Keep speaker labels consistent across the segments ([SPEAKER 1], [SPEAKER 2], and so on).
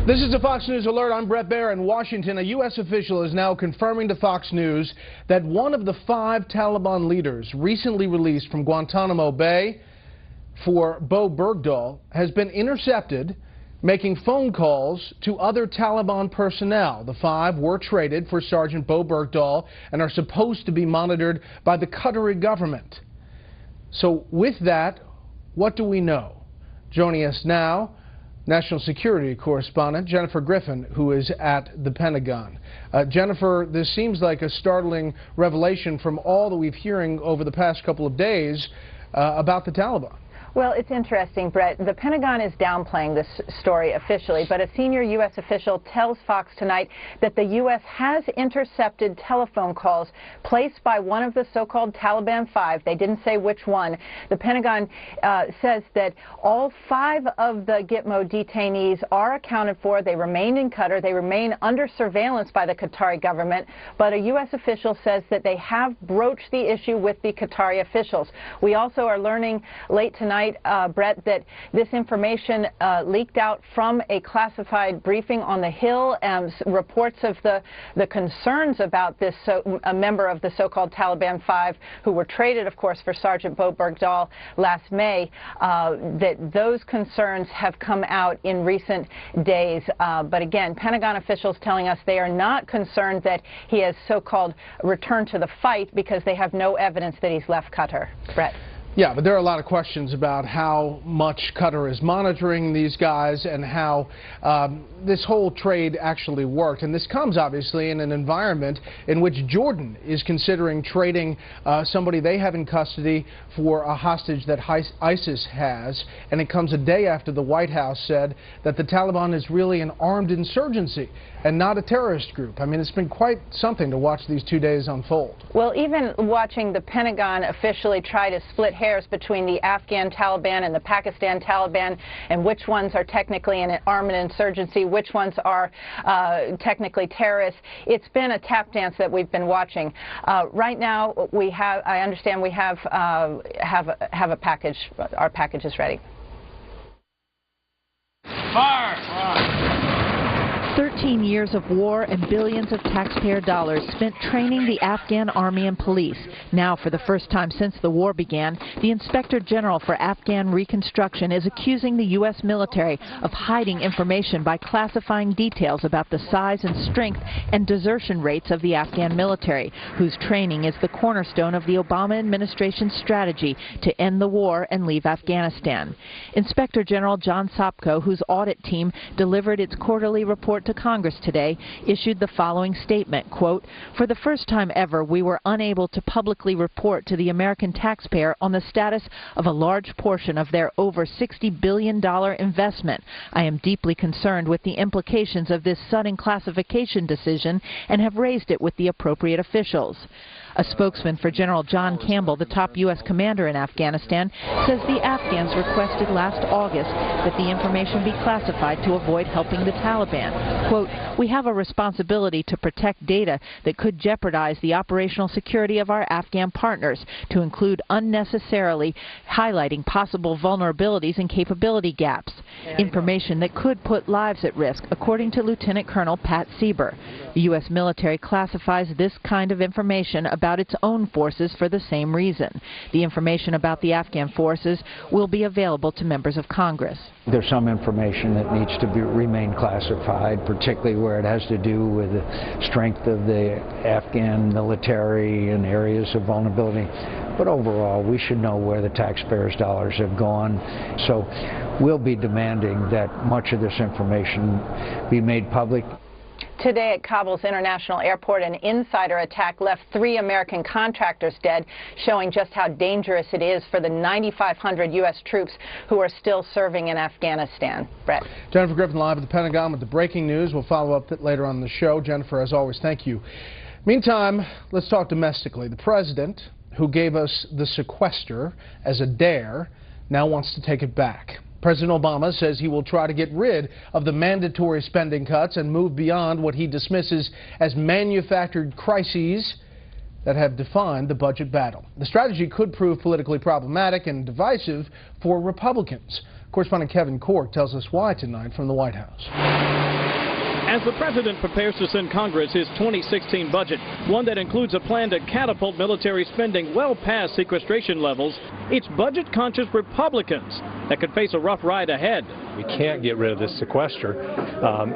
[SPEAKER 1] This is a Fox News Alert. I'm Brett Baer in Washington. A U.S. official is now confirming to Fox News that one of the 5 Taliban leaders recently released from Guantanamo Bay for Bo Bergdahl has been intercepted making phone calls to other Taliban personnel. The 5 were traded for Sergeant Bo Bergdahl and are supposed to be monitored by the Qatari government. So with that, what do we know? Joining us now, National Security Correspondent Jennifer Griffin, who is at the Pentagon. Jennifer, this seems like a startling revelation from all that we've hearing over the past couple of days about the Taliban.
[SPEAKER 2] Well, it's interesting, Brett. The Pentagon is downplaying this story officially, but a senior U.S. official tells Fox tonight that the U.S. has intercepted telephone calls placed by one of the so-called Taliban 5. They didn't say which one. The Pentagon says that all 5 of the Gitmo detainees are accounted for. They remain in Qatar. They remain under surveillance by the Qatari government, but a U.S. official says that they have broached the issue with the Qatari officials. We also are learning late tonight, Brett, that this information leaked out from a classified briefing on the Hill, reports of the concerns about this a member of the so-called Taliban 5 who were traded, of course, for Sergeant Bo Bergdahl last May, that those concerns have come out in recent days. But again, Pentagon officials telling us they are not concerned that he has so-called returned to the fight because they have no evidence that he's left Qatar. Brett.
[SPEAKER 1] Yeah, but there are a lot of questions about how much Qatar is monitoring these guys and how this whole trade actually worked. And this comes, obviously, in an environment in which Jordan is considering trading somebody they have in custody for a hostage that ISIS has. And it comes a day after the White House said that the Taliban is really an armed insurgency and not a terrorist group. I mean, it's been quite something to watch these 2 days unfold.
[SPEAKER 2] Well, even watching the Pentagon officially try to split hairs between the Afghan Taliban and the Pakistan Taliban, and which ones are technically an armed insurgency, which ones are technically terrorists. It's been a tap dance that we've been watching. Right now, I understand we have a package. Our package is ready.
[SPEAKER 3] Fire!
[SPEAKER 4] 13 years of war and billions of taxpayer dollars spent training the Afghan army and police. Now, for the first time since the war began, the Inspector General for Afghan Reconstruction is accusing the U.S. military of hiding information by classifying details about the size and strength and desertion rates of the Afghan military, whose training is the cornerstone of the Obama administration's strategy to end the war and leave Afghanistan. Inspector General John Sopko, whose audit team delivered its quarterly report to Congress today, issued the following statement, quote, "For the first time ever, we were unable to publicly report to the American taxpayer on the status of a large portion of their over $60 billion investment. I am deeply concerned with the implications of this sudden classification decision and have raised it with the appropriate officials." A spokesman for General John Campbell, the top U.S. commander in Afghanistan, says the Afghans requested last August that the information be classified to avoid helping the Taliban. Quote, "We have a responsibility to protect data that could jeopardize the operational security of our Afghan partners, to include unnecessarily highlighting possible vulnerabilities and capability gaps. Information that could put lives at risk," according to Lieutenant Colonel Pat Sieber. The U.S. military classifies this kind of information about its own forces for the same reason. The information about the Afghan forces will be available to members of Congress.
[SPEAKER 5] There's some information that needs to remain classified, particularly where it has to do with the strength of the Afghan military and areas of vulnerability. But overall, we should know where the taxpayers' dollars have gone. So we'll be demanding that much of this information be made public.
[SPEAKER 2] Today at Kabul's International Airport, an insider attack left 3 American contractors dead, showing just how dangerous it is for the 9,500 U.S. troops who are still serving in Afghanistan. Brett.
[SPEAKER 1] Jennifer Griffin live at the Pentagon with the breaking news. We'll follow up later on the show. Jennifer, as always, thank you. Meantime, let's talk domestically. The president, who gave us the sequester as a dare, now wants to take it back. President Obama says he will try to get rid of the mandatory spending cuts and move beyond what he dismisses as manufactured crises that have defined the budget battle. The strategy could prove politically problematic and divisive for Republicans. Correspondent Kevin Cork tells us why tonight from the White House.
[SPEAKER 6] As the president prepares to send Congress his 2016 budget, one that includes a plan to catapult military spending well past sequestration levels, it's budget-conscious Republicans that could face a rough ride ahead.
[SPEAKER 7] We can't get rid of this sequester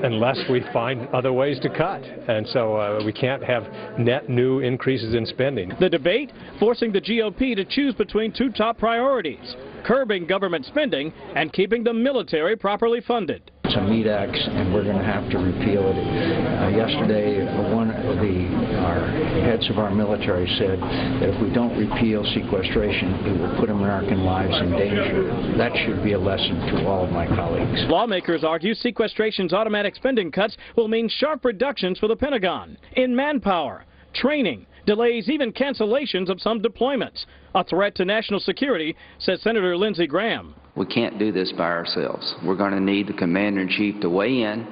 [SPEAKER 7] unless we find other ways to cut. And so we can't have net new increases in spending.
[SPEAKER 6] The debate forcing the GOP to choose between two top priorities: curbing government spending and keeping the military properly funded.
[SPEAKER 5] It's a meat axe, and we're going to have to repeal it. Yesterday, one of our heads of our military said that if we don't repeal sequestration, it will put American lives in danger. That should be a lesson to all of my colleagues.
[SPEAKER 6] Lawmakers argue sequestration's automatic spending cuts will mean sharp reductions for the Pentagon in manpower, training, delays, even cancellations of some deployments. A threat to national security, says Senator Lindsey Graham.
[SPEAKER 8] We can't do this by ourselves. We're going to need the Commander-in-Chief to weigh in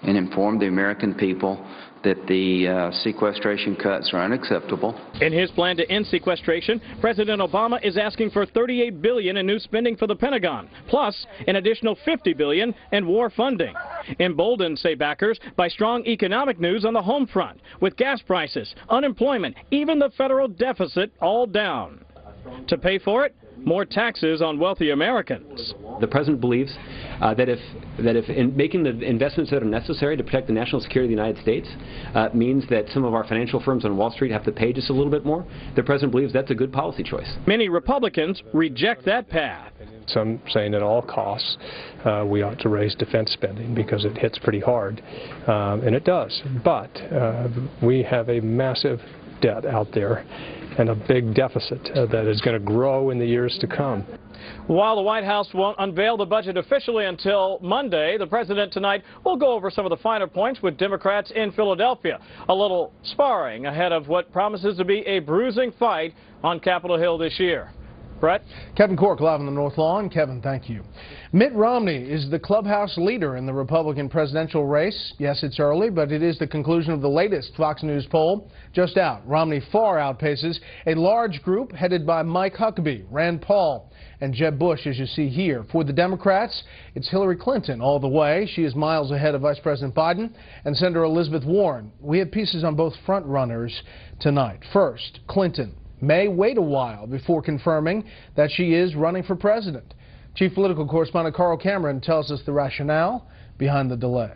[SPEAKER 8] and inform the American people that the sequestration cuts are unacceptable.
[SPEAKER 6] In his plan to end sequestration, President Obama is asking for $38 billion in new spending for the Pentagon, plus an additional $50 billion in war funding. Emboldened, say backers, by strong economic news on the home front, with gas prices, unemployment, even the federal deficit all down. To pay for it, more taxes on wealthy Americans.
[SPEAKER 9] The president believes that if in making the investments that are necessary to protect the national security of the United States means that some of our financial firms on Wall Street have to pay just a little bit more, the president believes that's a good policy choice.
[SPEAKER 6] Many Republicans reject that path.
[SPEAKER 7] Some saying at all costs we ought to raise defense spending because it hits pretty hard, and it does. But we have a massive debt out there and a big deficit that is going to grow in the years to come.
[SPEAKER 6] While the White House won't unveil the budget officially until Monday, the president tonight will go over some of the finer points with Democrats in Philadelphia. A little sparring ahead of what promises to be a bruising fight on Capitol Hill this year. Brett?
[SPEAKER 1] Kevin Cork live on the North Lawn. Kevin, thank you. Mitt Romney is the clubhouse leader in the Republican presidential race. Yes, it's early, but it is the conclusion of the latest Fox News poll just out. Romney far outpaces a large group headed by Mike Huckabee, Rand Paul, and Jeb Bush, as you see here. For the Democrats, it's Hillary Clinton all the way. She is miles ahead of Vice President Biden and Senator Elizabeth Warren. We have pieces on both front runners tonight. First, Clinton may wait a while before confirming that she is running for president. Chief political correspondent Carl Cameron tells us the rationale behind the delay.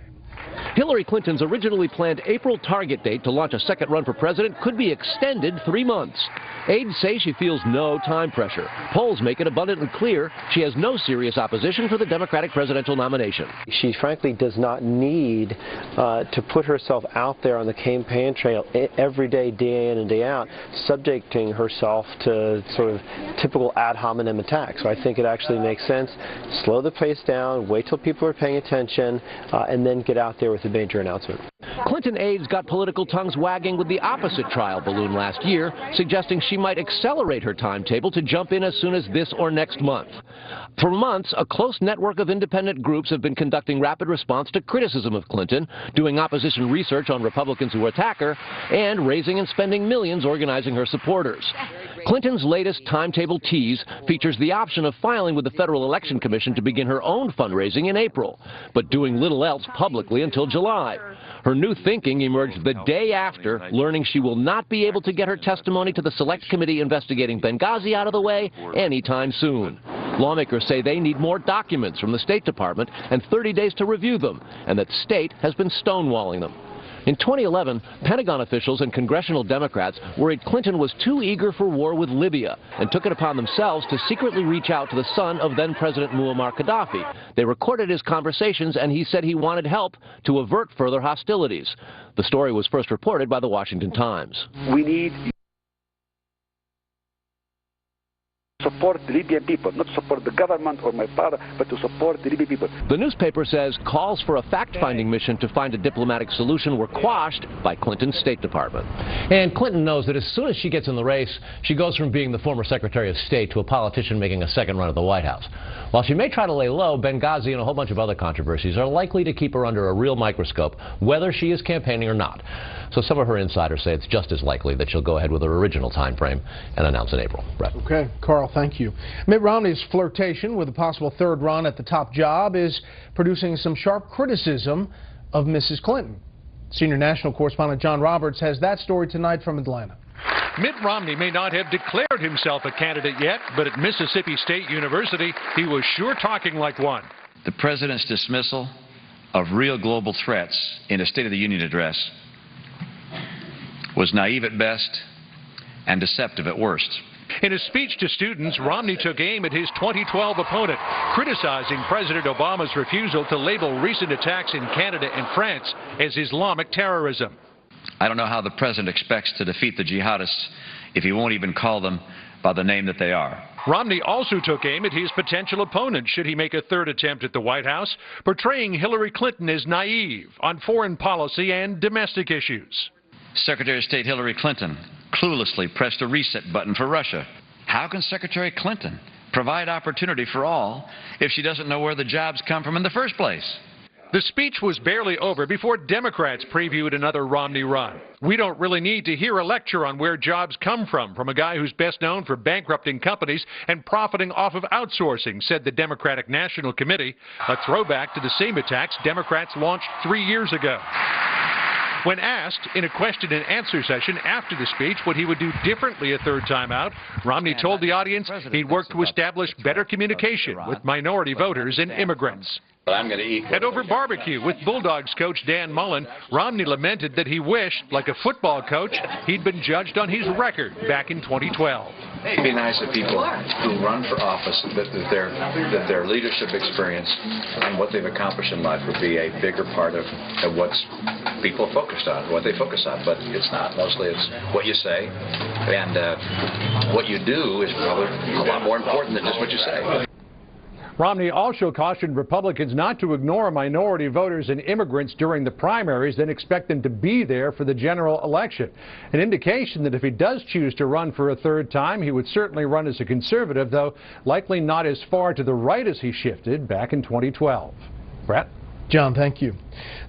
[SPEAKER 10] Hillary Clinton's originally planned April target date to launch a second run for president could be extended 3 months. Aides say she feels no time pressure. Polls make it abundantly clear she has no serious opposition for the Democratic presidential nomination.
[SPEAKER 11] She frankly does not need to put herself out there on the campaign trail every day, day in and day out, subjecting herself to sort of typical ad hominem attacks. So I think it actually makes sense. Slow the pace down, wait till people are paying attention, and then get out there with a major announcement.
[SPEAKER 10] Clinton aides got political tongues wagging with the opposite trial balloon last year, suggesting she might accelerate her timetable to jump in as soon as this or next month. For months, a close network of independent groups have been conducting rapid response to criticism of Clinton, doing opposition research on Republicans who attack her, and raising and spending millions organizing her supporters. Clinton's latest timetable tease features the option of filing with the Federal Election Commission to begin her own fundraising in April, but doing little else publicly until July. Her new thinking emerged the day after learning she will not be able to get her testimony to the Select Committee investigating Benghazi out of the way anytime soon. Lawmakers say they need more documents from the State Department and 30 days to review them, and that state has been stonewalling them. In 2011, Pentagon officials and congressional Democrats worried Clinton was too eager for war with Libya and took it upon themselves to secretly reach out to the son of then-President Muammar Gaddafi. They recorded his conversations, and he said he wanted help to avert further hostilities. The story was first reported by the Washington Times.
[SPEAKER 12] We need support the Libyan people, not support the government or my father, but to support the Libyan people.
[SPEAKER 10] The newspaper says calls for a fact-finding mission to find a diplomatic solution were quashed by Clinton's State Department.
[SPEAKER 13] And Clinton knows that as soon as she gets in the race, she goes from being the former Secretary of State to a politician making a second run at the White House. While she may try to lay low, Benghazi and a whole bunch of other controversies are likely to keep her under a real microscope, whether she is campaigning or not. So some of her insiders say it's just as likely that she'll go ahead with her original time frame and announce in April. Brett.
[SPEAKER 1] Okay, Carl, thank you. Thank you. Mitt Romney's flirtation with a possible third run at the top job is producing some sharp criticism of Mrs. Clinton. Senior national correspondent John Roberts has that story tonight from Atlanta.
[SPEAKER 14] Mitt Romney may not have declared himself a candidate yet, but at Mississippi State University, he was sure talking like one.
[SPEAKER 15] The president's dismissal of real global threats in a State of the Union address was naive at best and deceptive at worst.
[SPEAKER 14] In a speech to students, Romney took aim at his 2012 opponent, criticizing President Obama's refusal to label recent attacks in Canada and France as Islamic terrorism.
[SPEAKER 15] I don't know how the president expects to defeat the jihadists if he won't even call them by the name that they are.
[SPEAKER 14] Romney also took aim at his potential opponent should he make a third attempt at the White House, portraying Hillary Clinton as naive on foreign policy and domestic issues.
[SPEAKER 15] Secretary of State Hillary Clinton cluelessly pressed a reset button for Russia. How can Secretary Clinton provide opportunity for all if she doesn't know where the jobs come from in the first place?
[SPEAKER 14] The speech was barely over before Democrats previewed another Romney run. We don't really need to hear a lecture on where jobs come from a guy who's best known for bankrupting companies and profiting off of outsourcing, said the Democratic National Committee, a throwback to the same attacks Democrats launched 3 years ago. When asked in a question and answer session after the speech what he would do differently a third time out, Romney told the audience he'd work to establish better communication with minority voters and immigrants.
[SPEAKER 15] I'm going to eat.
[SPEAKER 14] And over barbecue with Bulldogs coach Dan Mullen, Romney lamented that he wished, like a football coach, he'd been judged on his record back in 2012.
[SPEAKER 15] It'd be nice if people who run for office, that their leadership experience and what they've accomplished in life would be a bigger part of what's people focused on, what they focus on. But it's not. Mostly it's what you say, and what you do is probably a lot more important than just what you say.
[SPEAKER 14] Romney also cautioned Republicans not to ignore minority voters and immigrants during the primaries, then expect them to be there for the general election. An indication that if he does choose to run for a third time, he would certainly run as a conservative, though likely not as far to the right as he shifted back in 2012. Brett?
[SPEAKER 1] John, thank you.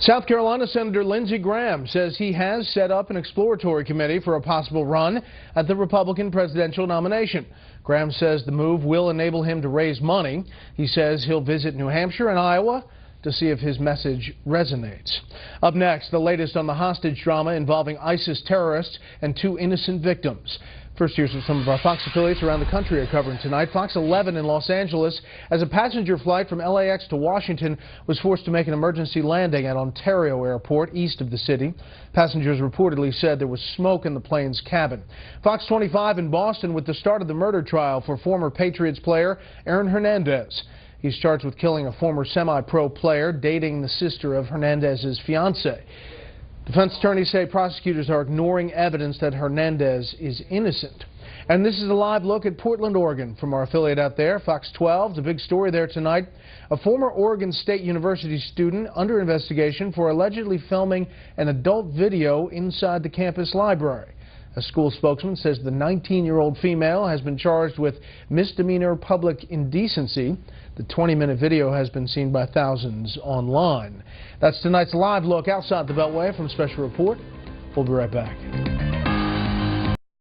[SPEAKER 1] South Carolina Senator Lindsey Graham says he has set up an exploratory committee for a possible run at the Republican presidential nomination. Graham says the move will enable him to raise money. He says he'll visit New Hampshire and Iowa to see if his message resonates. Up next, the latest on the hostage drama involving ISIS terrorists and 2 innocent victims. First, here's what some of our Fox affiliates around the country are covering tonight. Fox 11 in Los Angeles, as a passenger flight from LAX to Washington was forced to make an emergency landing at Ontario Airport, east of the city. Passengers reportedly said there was smoke in the plane's cabin. Fox 25 in Boston with the start of the murder trial for former Patriots player Aaron Hernandez. He's charged with killing a former semi-pro player dating the sister of Hernandez's fiancée. Defense attorneys say prosecutors are ignoring evidence that Hernandez is innocent. And this is a live look at Portland, Oregon from our affiliate out there, Fox 12. The big story there tonight. A former Oregon State University student under investigation for allegedly filming an adult video inside the campus library. A school spokesman says the 19-year-old female has been charged with misdemeanor public indecency. The 20-minute video has been seen by thousands online. That's tonight's live look outside the Beltway from Special Report. We'll be right back.